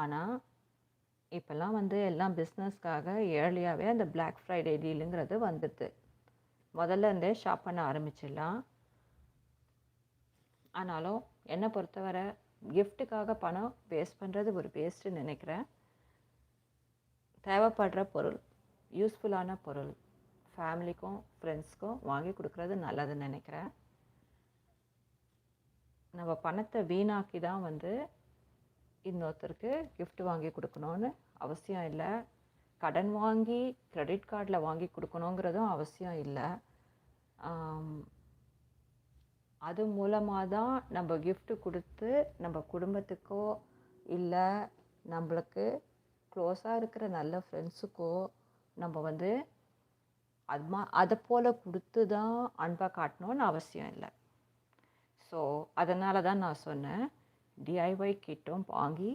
ஆனால் இப்போல்லாம் வந்து எல்லாம் பிஸ்னஸ்க்காக ஏர்லியாகவே அந்த பிளாக் ஃப்ரைடே டீலுங்கிறது வந்துடுது. முதல்ல இருந்தே ஷாப் பண்ண ஆரம்பிச்சிடலாம். ஆனாலும் என்னை பொறுத்தவரை கிஃப்ட்டுக்காக பணம் வேஸ்ட் பண்ணுறது ஒரு வேஸ்ட்டுன்னு நினைக்கிறேன். தேவைப்படுற பொருள், யூஸ்ஃபுல்லான பொருள் ஃபேமிலிக்கும் ஃப்ரெண்ட்ஸ்க்கும் வாங்கி கொடுக்குறது நல்லதுன்னு நினைக்கிறேன். நம்ம பணத்தை வீணாக்கி தான் வந்து இன்னொருத்தருக்கு gift வாங்கி கொடுக்கணும்னு அவசியம் இல்லை. கடன் வாங்கி கிரெடிட் கார்டில் வாங்கி கொடுக்கணுங்கிறதும் அவசியம் இல்லை. அது மூலமாக தான் நம்ம gift கொடுத்து நம்ம குடும்பத்துக்கோ இல்லை நம்மளுக்கு க்ளோஸாக இருக்கிற நல்ல ஃப்ரெண்ட்ஸுக்கோ நம்ம வந்து அதை போல் கொடுத்து தான் அன்பாக காட்டணும்னு அவசியம் இல்லை. ஸோ அதனால தான் நான் சொன்னேன், டிஐஒய் கிட்டும் வாங்கி